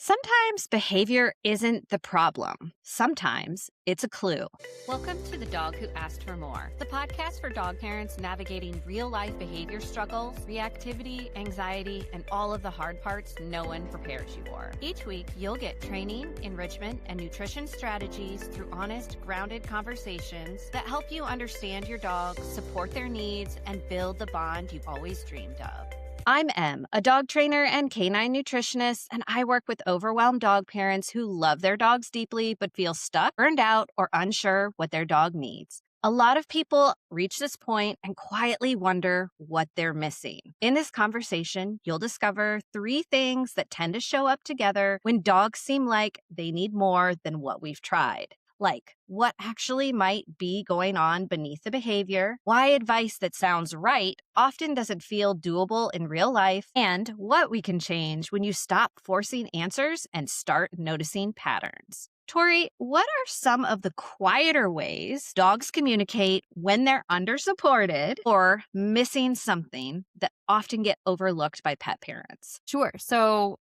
Sometimes behavior isn't the problem. Sometimes it's a clue. Welcome to The Dog Who Asked for More, the podcast for dog parents navigating real-life behavior struggles, reactivity, anxiety, and all of the hard parts no one prepares you for. Each week, you'll get training, enrichment, and nutrition strategies through honest, grounded conversations that help you understand your dog, support their needs, and build the bond you've always dreamed of. I'm Em, a dog trainer and canine nutritionist, and I work with overwhelmed dog parents who love their dogs deeply but feel stuck, burned out, or unsure what their dog needs. A lot of people reach this point and quietly wonder what they're missing. In this conversation, you'll discover 3 things that tend to show up together when dogs seem like they need more than what we've tried. Like what actually might be going on beneath the behavior, why advice that sounds right often doesn't feel doable in real life, and what we can change when you stop forcing answers and start noticing patterns. Tori, what are some of the quieter ways dogs communicate when they're undersupported or missing something that often get overlooked by pet parents? Sure. So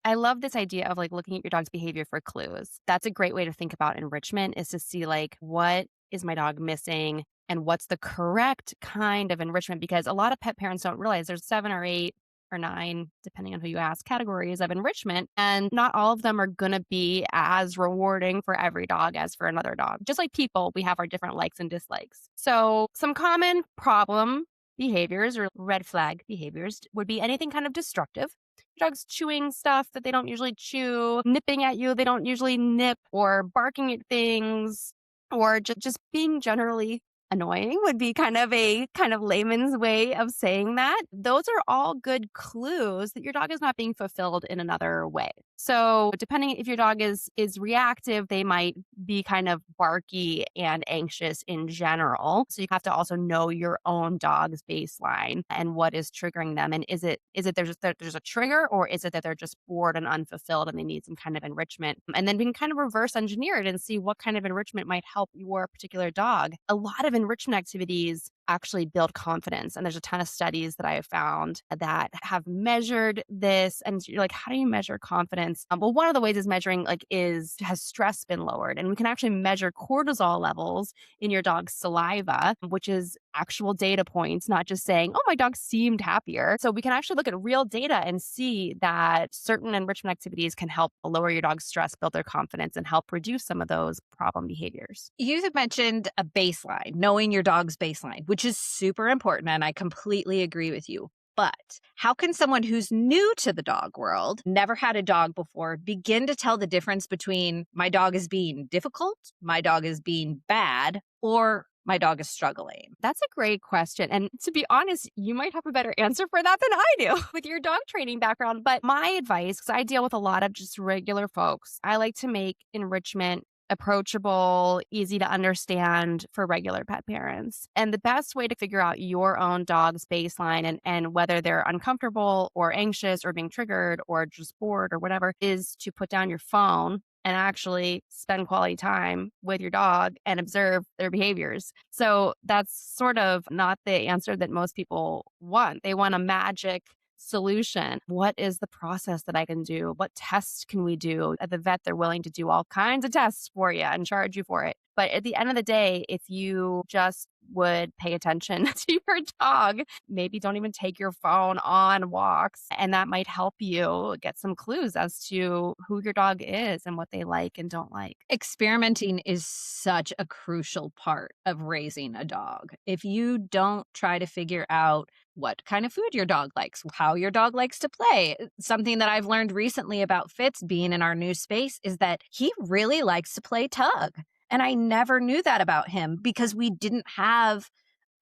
I love this idea of looking at your dog's behavior for clues. That's a great way to think about enrichment, is to see what is my dog missing and what's the correct kind of enrichment, because a lot of pet parents don't realize there's 7 or 8 or 9, depending on who you ask, categories of enrichment. And not all of them are going to be as rewarding for every dog as for another dog. Just like people, we have our different likes and dislikes. So some common problem behaviors or red flag behaviors would be anything kind of destructive. Your dog's chewing stuff that they don't usually chew, nipping at you, they don't usually nip, or barking at things, or just being generally annoying would be kind of layman's way of saying that. Those are all good clues that your dog is not being fulfilled in another way. So depending if your dog is reactive, they might be kind of barky and anxious in general. So you have to also know your own dog's baseline and what is triggering them. And is it there's a trigger, or is it that they're just bored and unfulfilled and they need some kind of enrichment? And then we can kind of reverse engineer it and see what kind of enrichment might help your particular dog. A lot of enrichment activities actually build confidence. And there's a ton of studies that I have found that have measured this. And you're like, how do you measure confidence? Well, one of the ways is measuring has stress been lowered? And we can actually measure cortisol levels in your dog's saliva, which is actual data points, not just saying, oh, my dog seemed happier. So we can actually look at real data and see that certain enrichment activities can help lower your dog's stress, build their confidence, and help reduce some of those problem behaviors. You had mentioned a baseline, knowing your dog's baseline, which is super important, and I completely agree with you. But how can someone who's new to the dog world, never had a dog before, begin to tell the difference between my dog is being difficult, my dog is being bad, or my dog is struggling? That's a great question. And to be honest, you might have a better answer for that than I do with your dog training background. But my advice, because I deal with a lot of just regular folks, I like to make enrichment approachable, easy to understand for regular pet parents. And the best way to figure out your own dog's baseline and whether they're uncomfortable or anxious or being triggered or just bored or whatever is to put down your phone and actually spend quality time with your dog and observe their behaviors. So that's sort of not the answer that most people want. They want a magic solution. What is the process that I can do? What tests can we do? At the vet, they're willing to do all kinds of tests for you and charge you for it. But at the end of the day, if you just would pay attention to your dog, maybe don't even take your phone on walks, and that might help you get some clues as to who your dog is and what they like and don't like. Experimenting is such a crucial part of raising a dog. If you don't try to figure out what kind of food your dog likes, how your dog likes to play. Something that I've learned recently about Fitz being in our new space is that he really likes to play tug. And I never knew that about him because we didn't have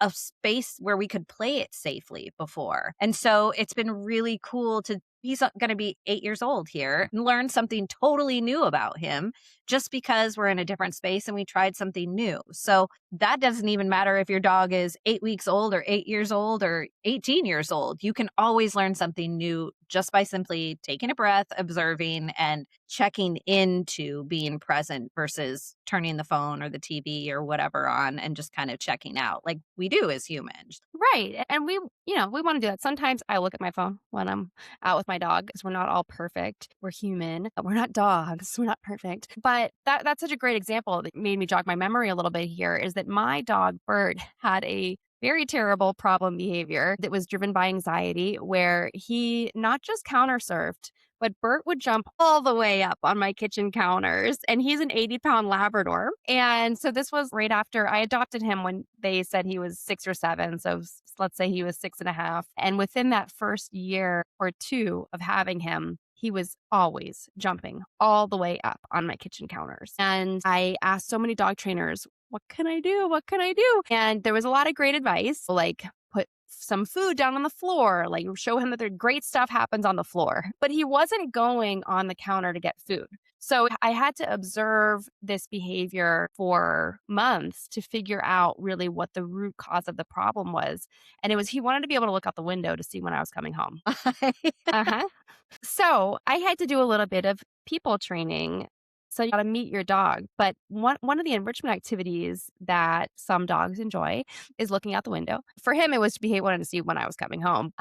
a space where we could play it safely before. And so it's been really cool he's going to be 8 years old here, and learn something totally new about him just because we're in a different space and we tried something new. So that doesn't even matter if your dog is 8 weeks old or 8 years old or 18 years old. You can always learn something new just by simply taking a breath, observing, and checking into being present versus turning the phone or the TV or whatever on and just kind of checking out like we do as humans. Right. And we want to do that. Sometimes I look at my phone when I'm out with my dog because we're not all perfect. We're human. We're not dogs. We're not perfect. But that's such a great example that made me jog my memory a little bit here is that my dog Bert had a very terrible problem behavior that was driven by anxiety where he not just countersurfed, but Bert would jump all the way up on my kitchen counters. And he's an 80-pound Labrador. And so this was right after I adopted him when they said he was 6 or 7. So let's say he was 6.5. And within that first year or two of having him, he was always jumping all the way up on my kitchen counters. And I asked so many dog trainers, what can I do? What can I do? And there was a lot of great advice, like put some food down on the floor, like show him that the great stuff happens on the floor. But he wasn't going on the counter to get food. So I had to observe this behavior for months to figure out really what the root cause of the problem was. And it was he wanted to be able to look out the window to see when I was coming home. Uh-huh. So I had to do a little bit of people training. So you got to meet your dog. But one of the enrichment activities that some dogs enjoy is looking out the window. For him, it was he wanted to see when I was coming home.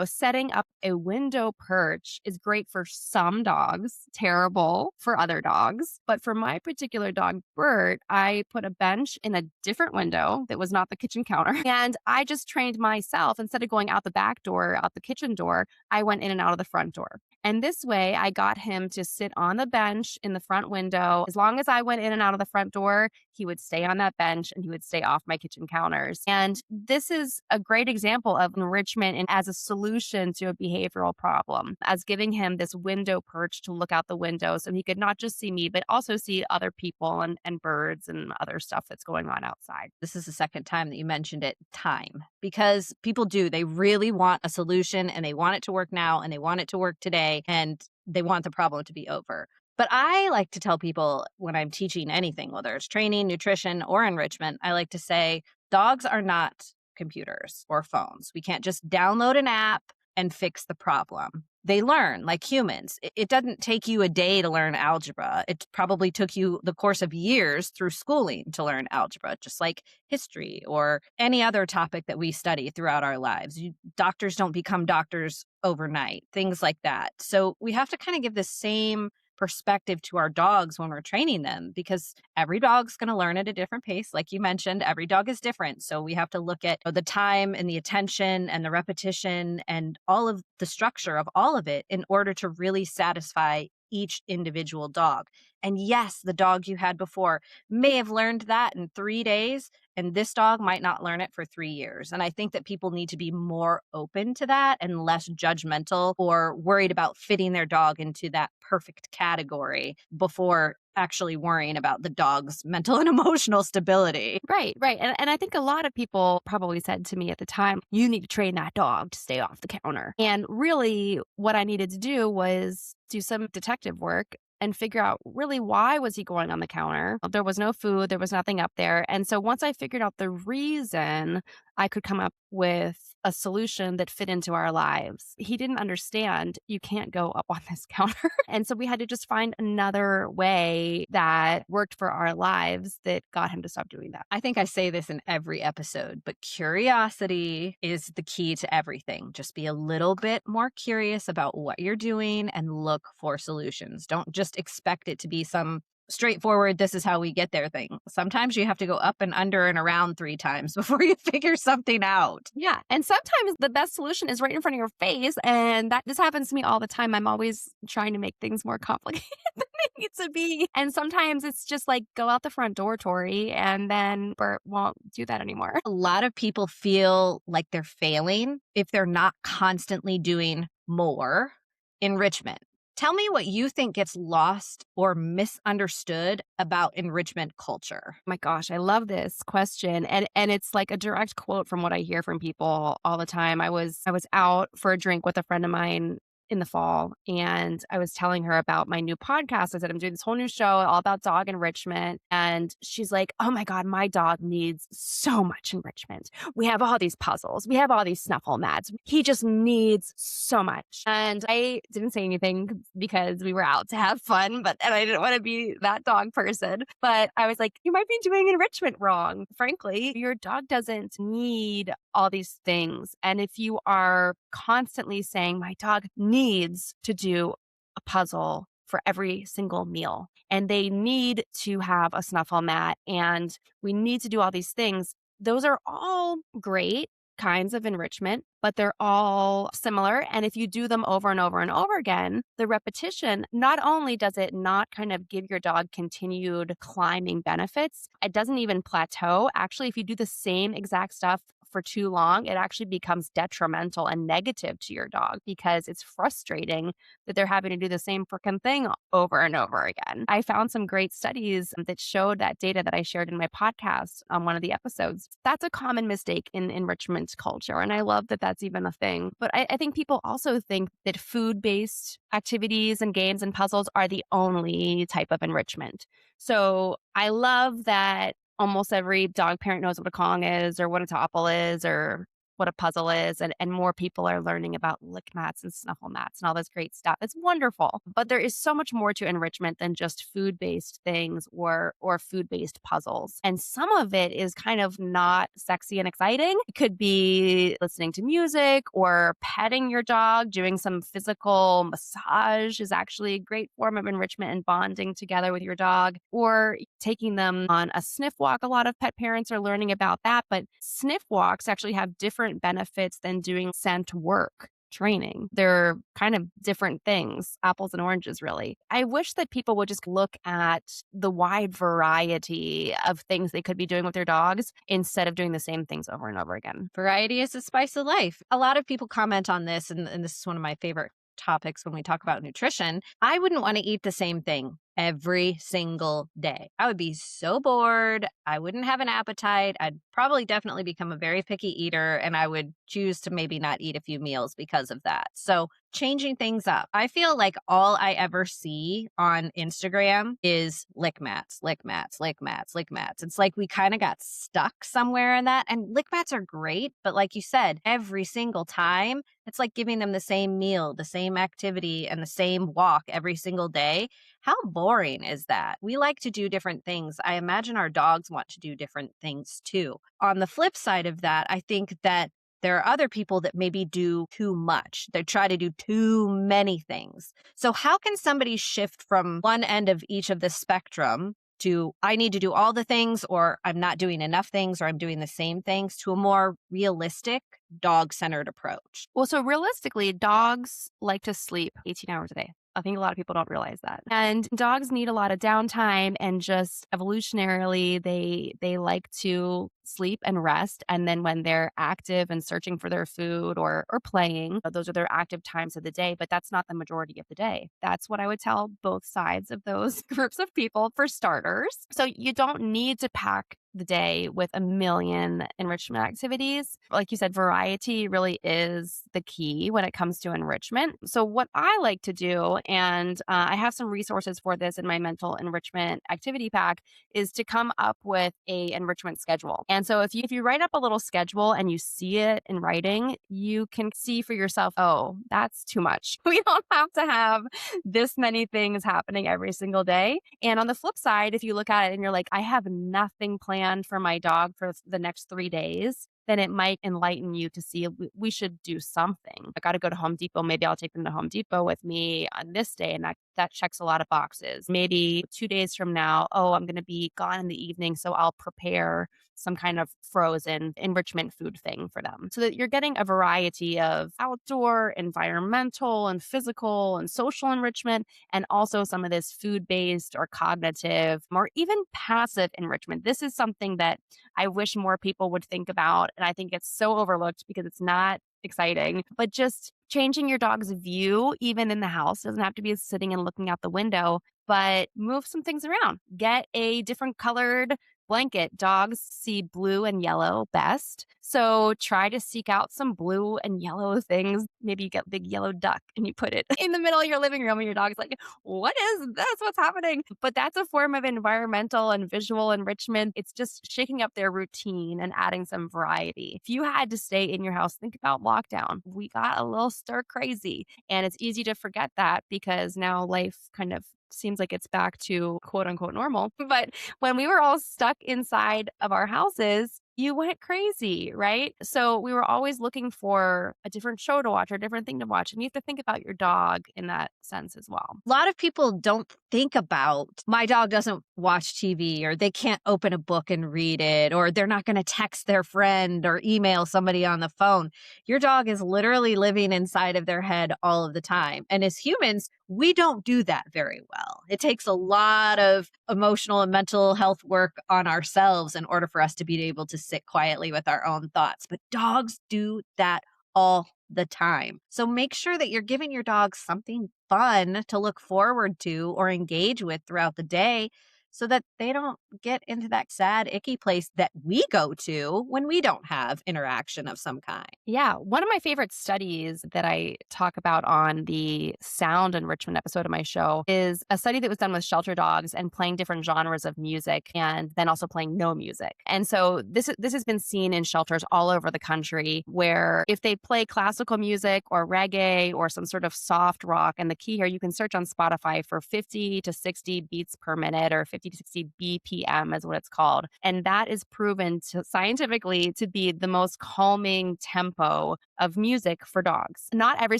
Setting up a window perch is great for some dogs, terrible for other dogs. But for my particular dog, Bert, I put a bench in a different window that was not the kitchen counter. And I just trained myself instead of going out the back door, out the kitchen door, I went in and out of the front door. And this way, I got him to sit on the bench in the front window. As long as I went in and out of the front door, he would stay on that bench and he would stay off my kitchen counters. And this is a great example of enrichment and as a solution to a behavioral problem, as giving him this window perch to look out the window so he could not just see me, but also see other people and birds and other stuff that's going on outside. This is the second time that you mentioned it, time, because people do. They really want a solution and they want it to work now and they want it to work today and they want the problem to be over. But I like to tell people when I'm teaching anything, whether it's training, nutrition, or enrichment, I like to say dogs are not computers or phones. We can't just download an app and fix the problem. They learn like humans. It doesn't take you a day to learn algebra. It probably took you the course of years through schooling to learn algebra, just like history or any other topic that we study throughout our lives. Doctors don't become doctors overnight, things like that. So we have to kind of give the same perspective to our dogs when we're training them because every dog's going to learn at a different pace. Like you mentioned, every dog is different. So we have to look at the time and the attention and the repetition and all of the structure of all of it in order to really satisfy each individual dog. And yes, the dog you had before may have learned that in 3 days, and this dog might not learn it for 3 years. And I think that people need to be more open to that and less judgmental or worried about fitting their dog into that perfect category before actually worrying about the dog's mental and emotional stability. Right, right. And I think a lot of people probably said to me at the time, you need to train that dog to stay off the counter. And really, what I needed to do was do some detective work and figure out really why was he going on the counter. There was no food, there was nothing up there. And so once I figured out the reason, I could come up with a solution that fit into our lives. He didn't understand you can't go up on this counter. And so we had to just find another way that worked for our lives that got him to stop doing that. I think I say this in every episode, but curiosity is the key to everything. Just be a little bit more curious about what you're doing and look for solutions. Don't just expect it to be some straightforward, this is how we get there thing. Sometimes you have to go up and under and around 3 times before you figure something out. Yeah. And sometimes the best solution is right in front of your face. And this happens to me all the time. I'm always trying to make things more complicated than they need to be. And sometimes it's just like, go out the front door, Tori, and then Bert won't do that anymore. A lot of people feel like they're failing if they're not constantly doing more enrichment. Tell me what you think gets lost or misunderstood about enrichment culture. My gosh, I love this question. And it's like a direct quote from what I hear from people all the time. I was out for a drink with a friend of mine in the fall, and I was telling her about my new podcast. I said, I'm doing this whole new show all about dog enrichment. And she's like, oh my God, my dog needs so much enrichment. We have all these puzzles, we have all these snuffle mats. He just needs so much. And I didn't say anything because we were out to have fun, and I didn't want to be that dog person. But I was like, you might be doing enrichment wrong. Frankly, your dog doesn't need all these things. And if you are constantly saying, my dog needs to do a puzzle for every single meal, and they need to have a snuffle mat, and we need to do all these things, those are all great kinds of enrichment, but they're all similar. And if you do them over and over and over again, the repetition, not only does it not kind of give your dog continued climbing benefits, it doesn't even plateau. Actually, if you do the same exact stuff for too long, it actually becomes detrimental and negative to your dog because it's frustrating that they're having to do the same freaking thing over and over again. I found some great studies that showed that data that I shared in my podcast on one of the episodes. That's a common mistake in enrichment culture. And I love that that's even a thing. But I think people also think that food based activities and games and puzzles are the only type of enrichment. So I love that almost every dog parent knows what a Kong is or what a topple is or what a puzzle is. And more people are learning about lick mats and snuffle mats and all this great stuff. It's wonderful. But there is so much more to enrichment than just food-based things or food-based puzzles. And some of it is kind of not sexy and exciting. It could be listening to music or petting your dog, doing some physical massage is actually a great form of enrichment and bonding together with your dog, or taking them on a sniff walk. A lot of pet parents are learning about that, but sniff walks actually have different benefits than doing scent work training. They're kind of different things, apples and oranges, really. I wish that people would just look at the wide variety of things they could be doing with their dogs instead of doing the same things over and over again. Variety is the spice of life. A lot of people comment on this, and this is one of my favorite topics when we talk about nutrition. I wouldn't want to eat the same thing every single day. I would be so bored. I wouldn't have an appetite. I'd probably definitely become a very picky eater, and I would choose to maybe not eat a few meals because of that. So changing things up. I feel like all I ever see on Instagram is lick mats, lick mats, lick mats, lick mats. It's like we kind of got stuck somewhere in that. And lick mats are great, but like you said, every single time, it's like giving them the same meal, the same activity, and the same walk every single day. How boring is that? We like to do different things. I imagine our dogs want to do different things too. On the flip side of that, I think that there are other people that maybe do too much. They try to do too many things. So how can somebody shift from one end of each of the spectrum to I need to do all the things, or I'm not doing enough things, or I'm doing the same things, to a more realistic dog-centered approach? Well, so realistically, dogs like to sleep 18 hours a day. I think a lot of people don't realize that. And dogs need a lot of downtime, and just evolutionarily they like to sleep and rest. And then when they're active and searching for their food or playing, those are their active times of the day, but that's not the majority of the day. That's what I would tell both sides of those groups of people for starters. So you don't need to pack the day with a million enrichment activities. Like you said, variety really is the key when it comes to enrichment. So what I like to do, and I have some resources for this in my mental enrichment activity pack, is to come up with a enrichment schedule. And so if you write up a little schedule and you see it in writing, you can see for yourself, oh, that's too much. We don't have to have this many things happening every single day. And on the flip side, if you look at it and you're like, I have nothing planned for my dog for the next 3 days, then it might enlighten you to see we should do something. I got to go to Home Depot. Maybe I'll take them to Home Depot with me on this day. And that checks a lot of boxes. Maybe 2 days from now, oh, I'm going to be gone in the evening. So I'll prepare some kind of frozen enrichment food thing for them, so that you're getting a variety of outdoor, environmental, and physical and social enrichment, and also some of this food-based or cognitive or even passive enrichment. This is something that I wish more people would think about. And I think it's so overlooked because it's not exciting, but just changing your dog's view, even in the house, doesn't have to be sitting and looking out the window, but move some things around. Get a different colored blanket, dogs see blue and yellow best. So try to seek out some blue and yellow things. Maybe you get a big yellow duck and you put it in the middle of your living room and your dog's like, what is this? What's happening? But that's a form of environmental and visual enrichment. It's just shaking up their routine and adding some variety. If you had to stay in your house, think about lockdown. We got a little stir crazy. And it's easy to forget that because now life kind of seems like it's back to quote unquote normal. But when we were all stuck inside of our houses, you went crazy, right? So we were always looking for a different show to watch or a different thing to watch. And you have to think about your dog in that sense as well. A lot of people don't think about my dog doesn't watch TV or they can't open a book and read it or they're not going to text their friend or email somebody on the phone. Your dog is literally living inside of their head all of the time. And as humans, we don't do that very well. It takes a lot of emotional and mental health work on ourselves in order for us to be able to sit quietly with our own thoughts. But dogs do that all the time. So make sure that you're giving your dog something fun to look forward to or engage with throughout the day so that they don't get into that sad, icky place that we go to when we don't have interaction of some kind. Yeah. One of my favorite studies that I talk about on the sound enrichment episode of my show is a study that was done with shelter dogs and playing different genres of music and then also playing no music. And so this has been seen in shelters all over the country where if they play classical music or reggae or some sort of soft rock, and the key here, you can search on Spotify for 50 to 60 beats per minute or 50 to 60 BPM is what it's called. And that is proven to scientifically to be the most calming tempo of music for dogs. Not every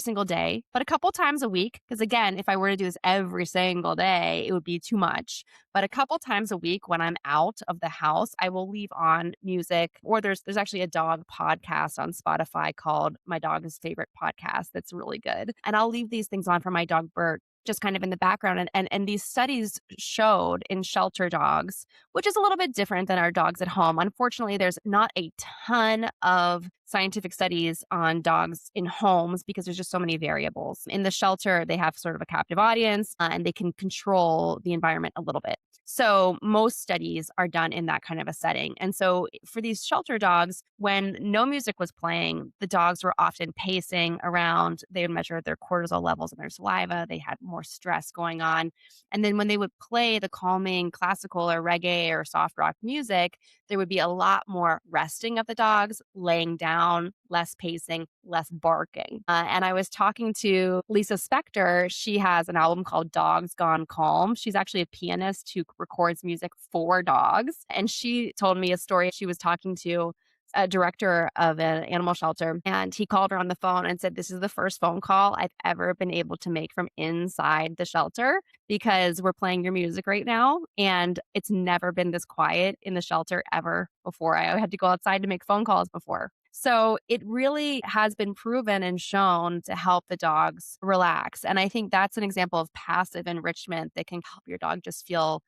single day, but a couple times a week. Because again, if I were to do this every single day, it would be too much. But a couple times a week when I'm out of the house, I will leave on music. Or there's actually a dog podcast on Spotify called My Dog's Favorite Podcast that's really good. And I'll leave these things on for my dog Bert just kind of in the background. And these studies showed in shelter dogs, which is a little bit different than our dogs at home. Unfortunately, there's not a ton of scientific studies on dogs in homes because there's just so many variables. In the shelter, they have sort of a captive audience and they can control the environment a little bit. So most studies are done in that kind of a setting. And so for these shelter dogs, when no music was playing, the dogs were often pacing around. They would measure their cortisol levels in their saliva. They had more stress going on. And then when they would play the calming classical or reggae or soft rock music, there would be a lot more resting of the dogs, laying down, less pacing, less barking. And I was talking to Lisa Spector. She has an album called Dogs Gone Calm. She's actually a pianist who records music for dogs. And she told me a story. She was talking to a director of an animal shelter, and he called her on the phone and said, "This is the first phone call I've ever been able to make from inside the shelter because we're playing your music right now. And it's never been this quiet in the shelter ever before. I had to go outside to make phone calls before." So it really has been proven and shown to help the dogs relax. And I think that's an example of passive enrichment that can help your dog just feel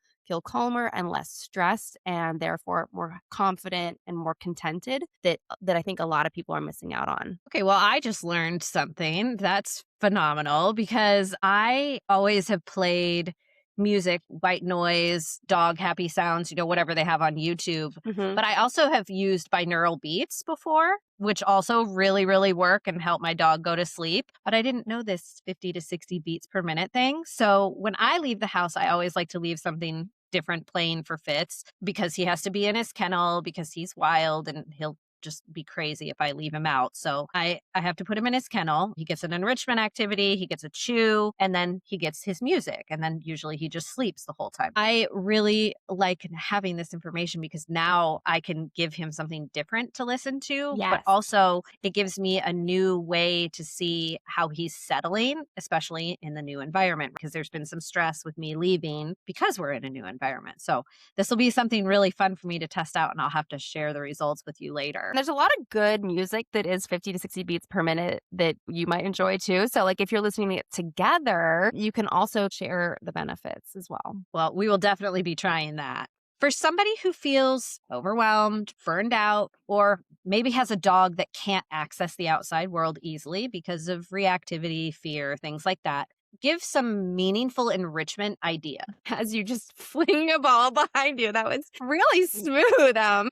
calmer and less stressed and therefore more confident and more contented that I think a lot of people are missing out on. Okay, well, I just learned something that's phenomenal because I always have played music, white noise, dog happy sounds, whatever they have on YouTube. Mhm. But I also have used binaural beats before, which also really, really work and help my dog go to sleep. But I didn't know this 50 to 60 beats per minute thing. So when I leave the house, I always like to leave something different playing for Fitz because he has to be in his kennel because he's wild and he'll just be crazy if I leave him out. So I have to put him in his kennel. He gets an enrichment activity, he gets a chew, and then he gets his music. And then usually he just sleeps the whole time. I really like having this information because now I can give him something different to listen to, but Yes. also it gives me a new way to see how he's settling, especially in the new environment, because there's been some stress with me leaving because we're in a new environment. So this will be something really fun for me to test out, and I'll have to share the results with you later. There's a lot of good music that is 50 to 60 beats per minute that you might enjoy too. So, like, if you're listening to it together, you can also share the benefits as well. Well, we will definitely be trying that. For somebody who feels overwhelmed, burned out, or maybe has a dog that can't access the outside world easily because of reactivity, fear, things like that, Give some meaningful enrichment idea. As you just fling a ball behind you. That was really smooth.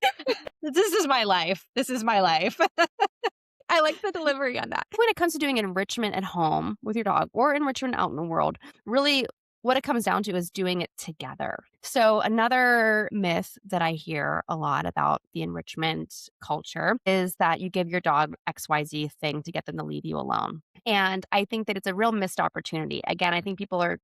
This is my life. This is my life. I like the delivery on that. When it comes to doing enrichment at home with your dog or enrichment out in the world, really what it comes down to is doing it together. So, another myth that I hear a lot about the enrichment culture is that you give your dog XYZ thing to get them to leave you alone. And I think that it's a real missed opportunity. Again, I think people are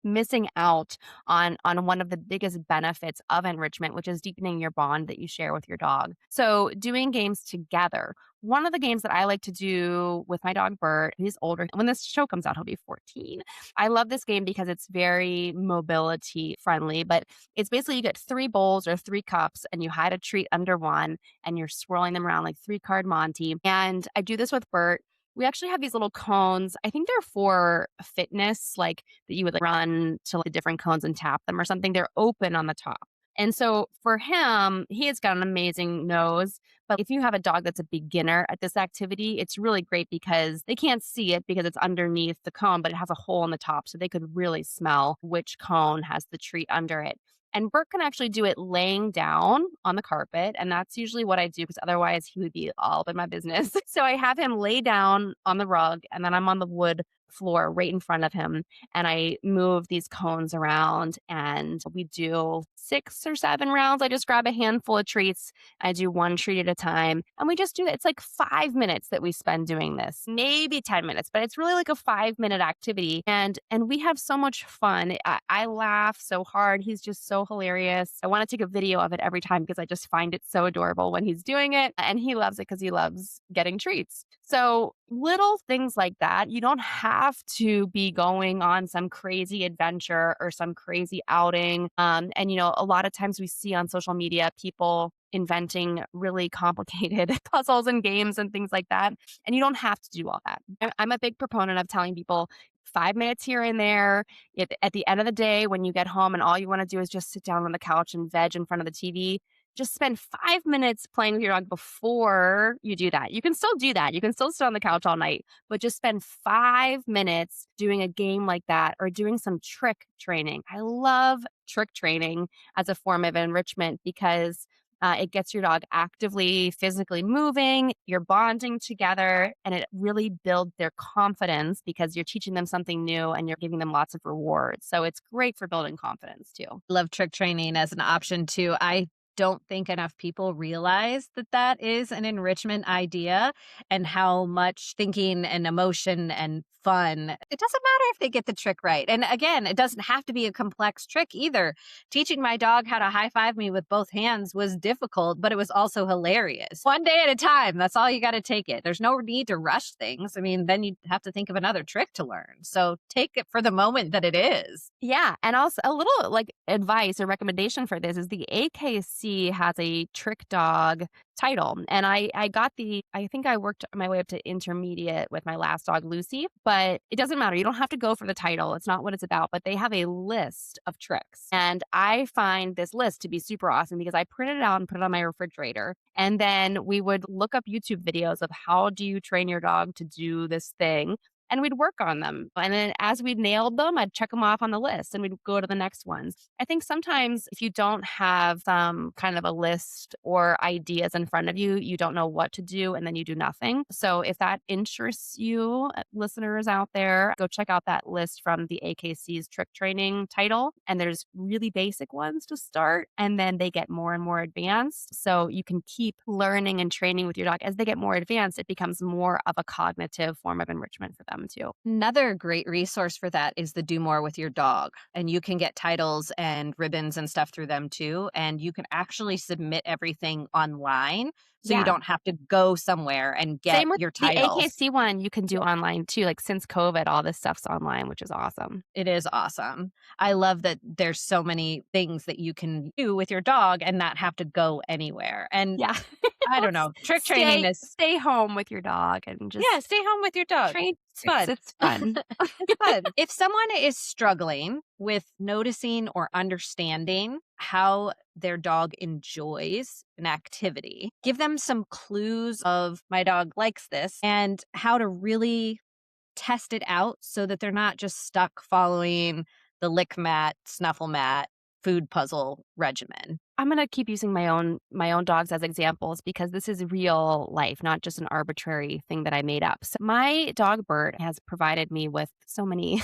missing out on one of the biggest benefits of enrichment, which is deepening your bond that you share with your dog. So doing games together. One of the games that I like to do with my dog Bert, he's older. When this show comes out, he'll be 14. I love this game because it's very mobility friendly, but it's basically you get three bowls or three cups and you hide a treat under one and you're swirling them around like three-card Monty. And I do this with Bert. We actually have these little cones. I think they're for fitness, like that you would like run to like the different cones and tap them or something. They're open on the top. And so for him, he has got an amazing nose. But if you have a dog that's a beginner at this activity, it's really great because they can't see it because it's underneath the cone, but it has a hole in the top. So they could really smell which cone has the treat under it. And Bert can actually do it laying down on the carpet. And that's usually what I do because otherwise he would be all up in my business. So I have him lay down on the rug and then I'm on the wood floor right in front of him. And I move these cones around and we do 6 or 7 rounds. I just grab a handful of treats. I do one treat at a time. And we just do that. It's like 5 minutes that we spend doing this, maybe 10 minutes, but it's really like a 5 minute activity. And we have so much fun. I laugh so hard. He's just so hilarious. I want to take a video of it every time because I just find it so adorable when he's doing it. And he loves it because he loves getting treats. So little things like that. You don't have to be going on some crazy adventure or some crazy outing. And, a lot of times we see on social media people inventing really complicated puzzles and games and things like that. And you don't have to do all that. I'm a big proponent of telling people 5 minutes here and there. At the end of the day, when you get home and all you want to do is just sit down on the couch and veg in front of the TV, just spend 5 minutes playing with your dog before you do that. You can still do that. You can still sit on the couch all night, but just spend 5 minutes doing a game like that or doing some trick training. I love trick training as a form of enrichment because it gets your dog actively, physically moving, you're bonding together, and it really builds their confidence because you're teaching them something new and you're giving them lots of rewards. So it's great for building confidence too. Love trick training as an option too. I don't think enough people realize that that is an enrichment idea and how much thinking and emotion and fun. It doesn't matter if they get the trick right. And again, it doesn't have to be a complex trick either. Teaching my dog how to high five me with both hands was difficult, but it was also hilarious. One day at a time. That's all you got to take it. There's no need to rush things. I mean, then you have to think of another trick to learn. So take it for the moment that it is. Yeah. And also a little like advice or recommendation for this is the AKC has a trick dog title. And I think I worked my way up to intermediate with my last dog, Lucy, but it doesn't matter. You don't have to go for the title. It's not what it's about, but they have a list of tricks. And I find this list to be super awesome because I printed it out and put it on my refrigerator. And then we would look up YouTube videos of how do you train your dog to do this thing. And we'd work on them. And then as we nailed them, I'd check them off on the list and we'd go to the next ones. I think sometimes if you don't have some kind of a list or ideas in front of you, you don't know what to do and then you do nothing. So if that interests you, listeners out there, go check out that list from the AKC's trick training title. And there's really basic ones to start and then they get more and more advanced. So you can keep learning and training with your dog. As they get more advanced, it becomes more of a cognitive form of enrichment for them too. Another great resource for that is the Do More with Your Dog. And you can get titles and ribbons and stuff through them too. And you can actually submit everything online. So you Yeah. don't have to go somewhere and get Same with your the titles. AKC one you can do online too. Like since COVID, all this stuff's online, which is awesome. It is awesome. I love that there's so many things that you can do with your dog and not have to go anywhere. And Yeah. I don't know, trick training Stay is, stay home with your dog and just yeah, stay home with your dog. train It's tricks. fun. It's fun. It's fun. If someone is struggling with noticing or understanding how their dog enjoys an activity, give them some clues of my dog likes this and how to really test it out so that they're not just stuck following the lick mat, snuffle mat, food puzzle regimen. I'm gonna keep using my own dogs as examples because this is real life, not just an arbitrary thing that I made up. So my dog Bert has provided me with so many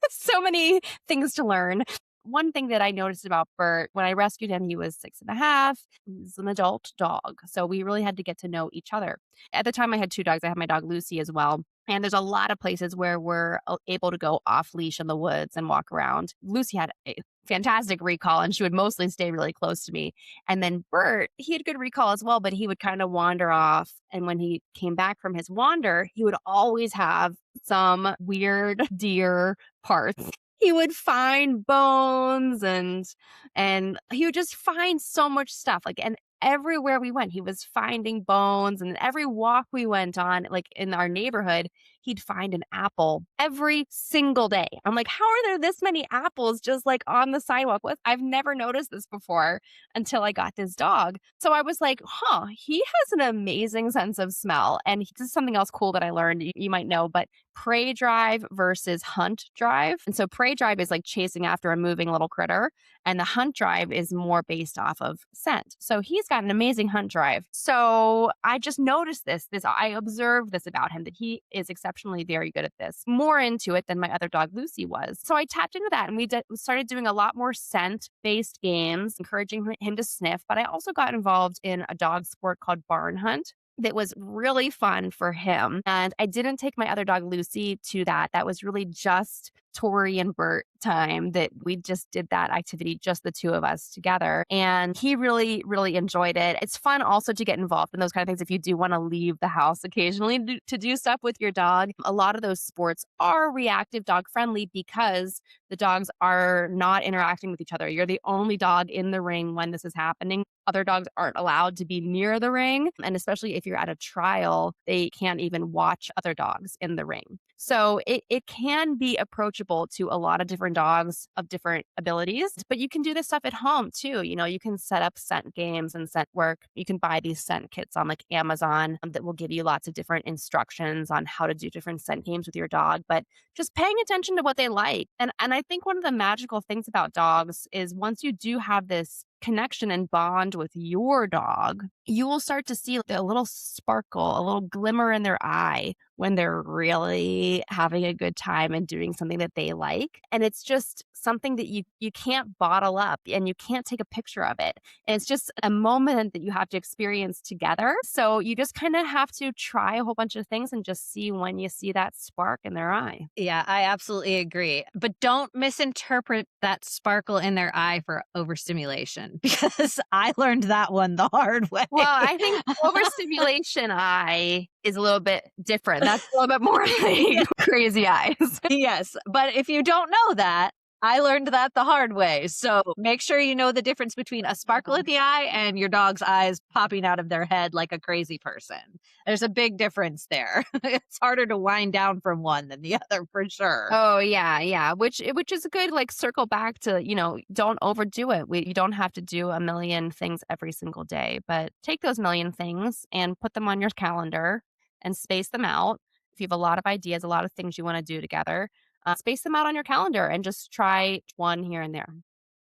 so many things to learn. One thing that I noticed about Bert when I rescued him, he was 6.5. He's an adult dog. So we really had to get to know each other. At the time I had two dogs. I had my dog Lucy as well. And there's a lot of places where we're able to go off leash in the woods and walk around. Lucy had a fantastic recall and she would mostly stay really close to me. And then Bert, he had good recall as well, but he would kind of wander off. And when he came back from his wander, he would always have some weird deer parts. He would find bones and he would just find so much stuff. Like and everywhere we went, he was finding bones and every walk we went on, like in our neighborhood, he'd find an apple every single day. I'm like, how are there this many apples just like on the sidewalk? I've never noticed this before until I got this dog. So I was like, huh, he has an amazing sense of smell. And this is something else cool that I learned. You might know, but prey drive versus hunt drive. And so prey drive is like chasing after a moving little critter, and the hunt drive is more based off of scent. So he's got an amazing hunt drive. So I just noticed this I observed this about him, that he is exceptionally very good at this, more into it than my other dog Lucy was. So I tapped into that and we started doing a lot more scent based games, encouraging him to sniff. But I also got involved in a dog sport called barn hunt that was really fun for him. And I didn't take my other dog Lucy to that. That was really just Tori and Bert time that we just did that activity, just the two of us together. And he really, really enjoyed it. It's fun also to get involved in those kind of things if you do want to leave the house occasionally to do stuff with your dog. A lot of those sports are reactive dog friendly because the dogs are not interacting with each other. You're the only dog in the ring when this is happening. Other dogs aren't allowed to be near the ring. And especially if you're at a trial, they can't even watch other dogs in the ring. So it can be approachable to a lot of different dogs of different abilities, but you can do this stuff at home too. You know, you can set up scent games and scent work. You can buy these scent kits on like Amazon that will give you lots of different instructions on how to do different scent games with your dog, but just paying attention to what they like. And I think one of the magical things about dogs is once you do have this connection and bond with your dog, you will start to see a little sparkle, a little glimmer in their eye when they're really having a good time and doing something that they like. And it's just something that you can't bottle up and you can't take a picture of it. And it's just a moment that you have to experience together. So you just kind of have to try a whole bunch of things and just see when you see that spark in their eye. Yeah, I absolutely agree. But don't misinterpret that sparkle in their eye for overstimulation because I learned that one the hard way. Well, I think overstimulation eye is a little bit different. That's a little bit more like crazy eyes. Yes. But if you don't know that, I learned that the hard way. So make sure you know the difference between a sparkle in the eye and your dog's eyes popping out of their head like a crazy person. There's a big difference there. It's harder to wind down from one than the other for sure. Oh yeah, yeah. Which is a good like circle back to, don't overdo it. You don't have to do a million things every single day, but take those million things and put them on your calendar and space them out. If you have a lot of ideas, a lot of things you want to do together, space them out on your calendar and just try one here and there.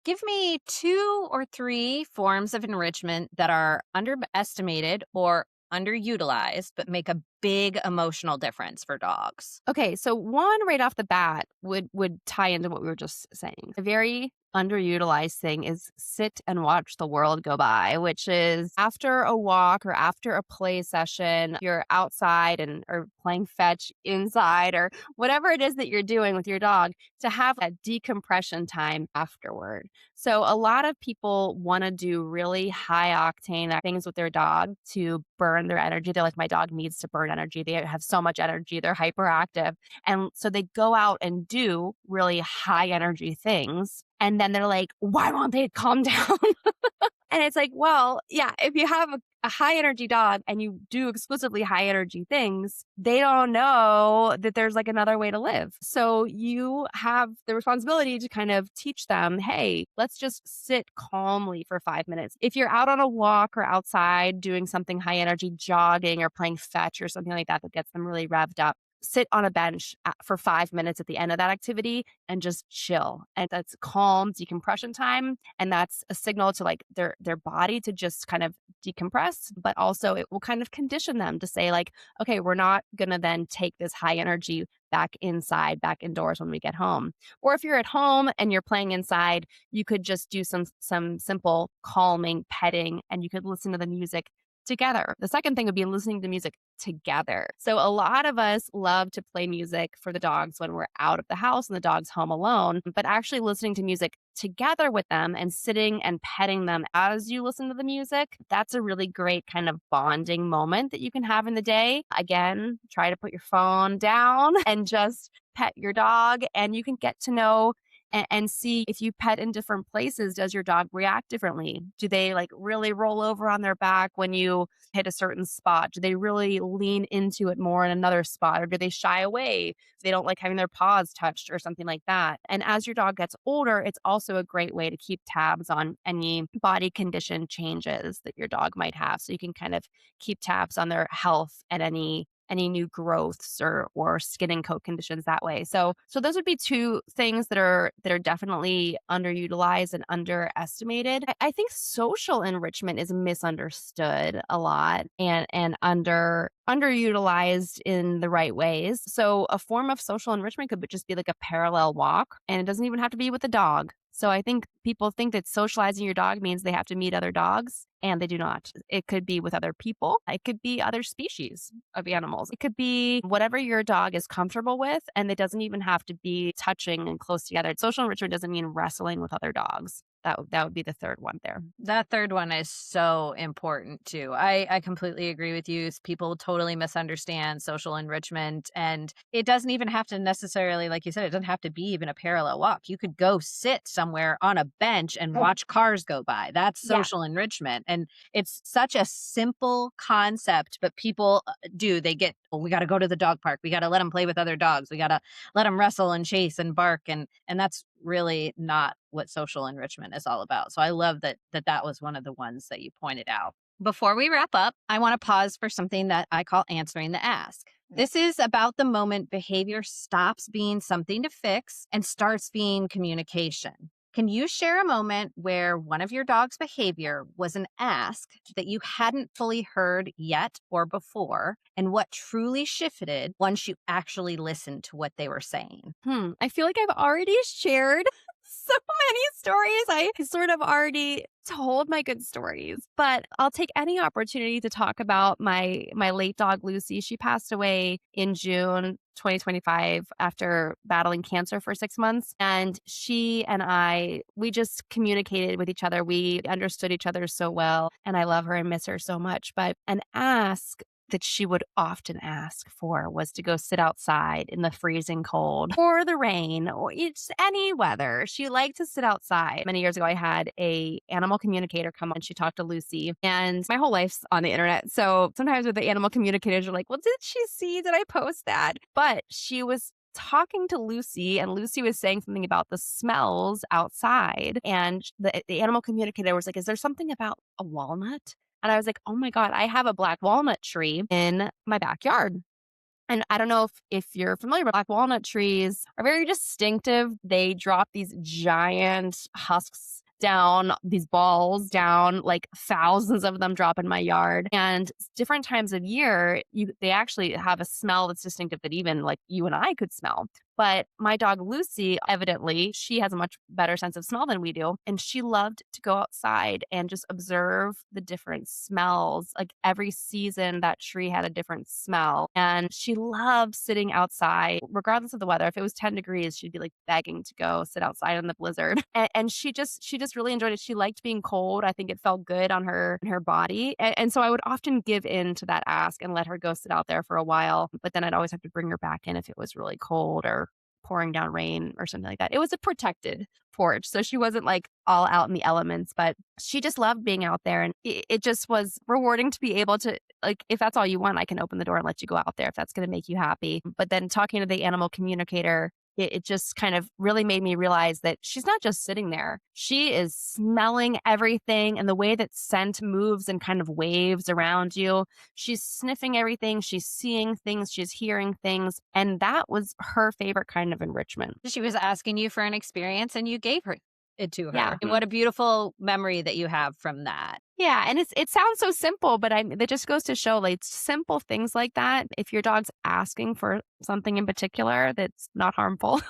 Give me 2 or 3 forms of enrichment that are underestimated or underutilized, but make a big emotional difference for dogs. Okay, so one right off the bat would tie into what we were just saying. A very underutilized thing is sit and watch the world go by, which is after a walk or after a play session, you're outside and or playing fetch inside or whatever it is that you're doing with your dog, to have that decompression time afterward. So a lot of people want to do really high octane things with their dog to burn their energy. They're like, my dog needs to burn energy. They have so much energy. They're hyperactive. And so they go out and do really high energy things. And then they're like, why won't they calm down? And it's like, well, yeah, if you have a high energy dog and you do exclusively high energy things, they don't know that there's like another way to live. So you have the responsibility to kind of teach them, hey, let's just sit calmly for 5 minutes. If you're out on a walk or outside doing something high energy, jogging or playing fetch or something like that that gets them really revved up, sit on a bench for 5 minutes at the end of that activity and just chill. And that's calm decompression time. And that's a signal to like their body to just kind of decompress, but also it will kind of condition them to say like, okay, we're not going to then take this high energy back inside, back indoors when we get home. Or if you're at home and you're playing inside, you could just do some simple calming petting and you could listen to the music together. The second thing would be listening to music together. So a lot of us love to play music for the dogs when we're out of the house and the dog's home alone, but actually listening to music together with them and sitting and petting them as you listen to the music, that's a really great kind of bonding moment that you can have in the day. Again, try to put your phone down and just pet your dog, and you can get to know and see if you pet in different places, does your dog react differently? Do they like really roll over on their back when you hit a certain spot? Do they really lean into it more in another spot? Or do they shy away if they don't like having their paws touched or something like that? And as your dog gets older, it's also a great way to keep tabs on any body condition changes that your dog might have. So you can kind of keep tabs on their health and any new growths or skin and coat conditions that way. So those would be two things that are definitely underutilized and underestimated. I think social enrichment is misunderstood a lot and underutilized in the right ways. So a form of social enrichment could just be like a parallel walk, and it doesn't even have to be with a dog. So I think people think that socializing your dog means they have to meet other dogs, and they do not. It could be with other people. It could be other species of animals. It could be whatever your dog is comfortable with, and it doesn't even have to be touching and close together. Social enrichment doesn't mean wrestling with other dogs. That would be the third one there. That third one is so important too. I completely agree with you. People totally misunderstand social enrichment. And it doesn't even have to necessarily, like you said, it doesn't have to be even a parallel walk. You could go sit somewhere on a bench and watch cars go by. That's Yeah. social enrichment. And it's such a simple concept, but people they get, oh, we got to go to the dog park. We got to let them play with other dogs. We got to let them wrestle and chase and bark. And that's really not what social enrichment is all about. So I love that was one of the ones that you pointed out. Before we wrap up, I want to pause for something that I call answering the ask. This is about the moment behavior stops being something to fix and starts being communication. Can you share a moment where one of your dog's behavior was an ask that you hadn't fully heard yet or before, and what truly shifted once you actually listened to what they were saying? I feel like I've already shared so many stories. I sort of already told my good stories, but I'll take any opportunity to talk about my late dog Lucy. She passed away in June 2025 after battling cancer for 6 months, and she and we just communicated with each other. We understood each other so well, and I love her and miss her so much. But an ask that she would often ask for was to go sit outside in the freezing cold or the rain or it's any weather. She liked to sit outside. Many years ago, I had a animal communicator come on. She talked to Lucy, and my whole life's on the internet. So sometimes with the animal communicators, you're like, well, did she see? Did I post that? But she was talking to Lucy, and Lucy was saying something about the smells outside. And the animal communicator was like, is there something about a walnut? And I was like, oh my God, I have a black walnut tree in my backyard. And I don't know if you're familiar, but black walnut trees are very distinctive. They drop these giant husks down, these balls down, like thousands of them drop in my yard. And different times of year, they actually have a smell that's distinctive that even like you and I could smell. But my dog Lucy, evidently, she has a much better sense of smell than we do. And she loved to go outside and just observe the different smells. Like every season, that tree had a different smell. And she loved sitting outside, regardless of the weather. If it was 10 degrees, she'd be like begging to go sit outside in the blizzard. And she just really enjoyed it. She liked being cold. I think it felt good on her body. And so I would often give in to that ask and let her go sit out there for a while. But then I'd always have to bring her back in if it was really cold or pouring down rain or something like that. It was a protected porch. So she wasn't like all out in the elements, but she just loved being out there. And it just was rewarding to be able to, like, if that's all you want, I can open the door and let you go out there if that's going to make you happy. But then talking to the animal communicator it just kind of really made me realize that she's not just sitting there. She is smelling everything and the way that scent moves and kind of waves around you. She's sniffing everything. She's seeing things. She's hearing things. And that was her favorite kind of enrichment. She was asking you for an experience and you gave her it to Yeah. her. What a beautiful memory that you have from that. Yeah, and it sounds so simple, but it just goes to show like simple things like that. If your dog's asking for something in particular that's not harmful,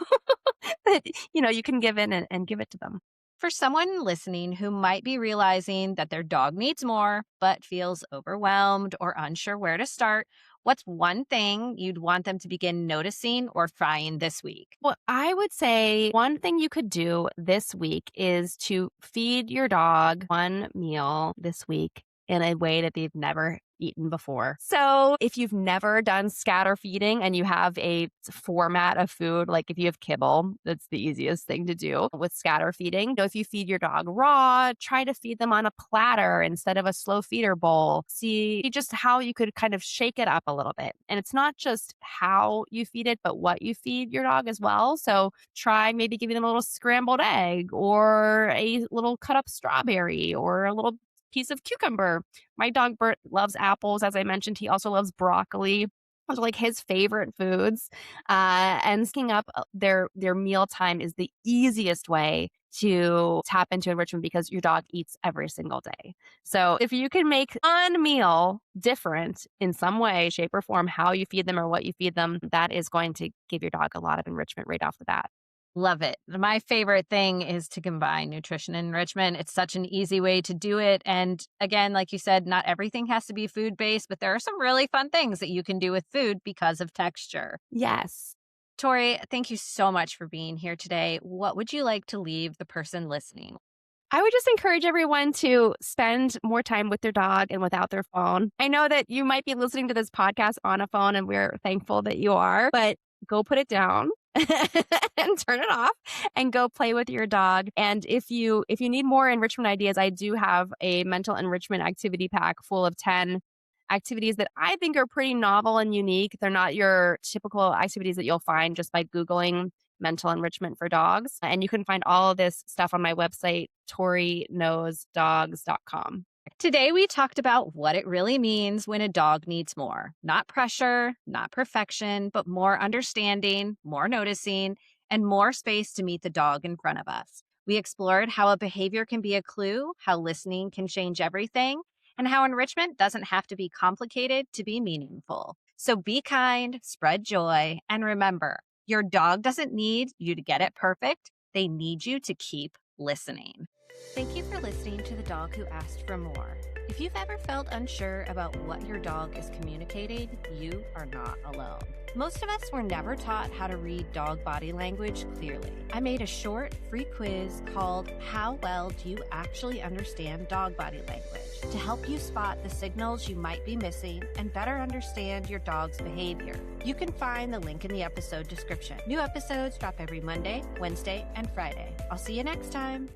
that you can give in and give it to them. For someone listening who might be realizing that their dog needs more, but feels overwhelmed or unsure where to start, what's one thing you'd want them to begin noticing or trying this week? Well, I would say one thing you could do this week is to feed your dog one meal this week in a way that they've never eaten before. So if you've never done scatter feeding and you have a format of food, like if you have kibble, that's the easiest thing to do with scatter feeding. If you feed your dog raw, try to feed them on a platter instead of a slow feeder bowl. See just how you could kind of shake it up a little bit. And it's not just how you feed it, but what you feed your dog as well. So try maybe giving them a little scrambled egg or a little cut up strawberry or a little piece of cucumber. My dog Bert loves apples. As I mentioned, he also loves broccoli. Those are like his favorite foods. And sticking up their meal time is the easiest way to tap into enrichment because your dog eats every single day. So if you can make one meal different in some way, shape, or form, how you feed them or what you feed them, that is going to give your dog a lot of enrichment right off the bat. Love it. My favorite thing is to combine nutrition and enrichment. It's such an easy way to do it. And again, like you said, not everything has to be food based, but there are some really fun things that you can do with food because of texture. Yes. Tori, thank you so much for being here today. What would you like to leave the person listening? I would just encourage everyone to spend more time with their dog and without their phone. I know that you might be listening to this podcast on a phone, and we're thankful that you are, but go put it down and turn it off and go play with your dog. And if you need more enrichment ideas, I do have a mental enrichment activity pack full of 10 activities that I think are pretty novel and unique. They're not your typical activities that you'll find just by Googling mental enrichment for dogs. And you can find all of this stuff on my website, toriknowsdogs.com. Today, we talked about what it really means when a dog needs more. Not pressure, not perfection, but more understanding, more noticing, and more space to meet the dog in front of us. We explored how a behavior can be a clue, how listening can change everything, and how enrichment doesn't have to be complicated to be meaningful. So be kind, spread joy, and remember, your dog doesn't need you to get it perfect. They need you to keep listening. Thank you for listening to The Dog Who Asked for More. If you've ever felt unsure about what your dog is communicating, you are not alone. Most of us were never taught how to read dog body language clearly. I made a short, free quiz called How Well Do You Actually Understand Dog Body Language to help you spot the signals you might be missing and better understand your dog's behavior. You can find the link in the episode description. New episodes drop every Monday, Wednesday, and Friday. I'll see you next time.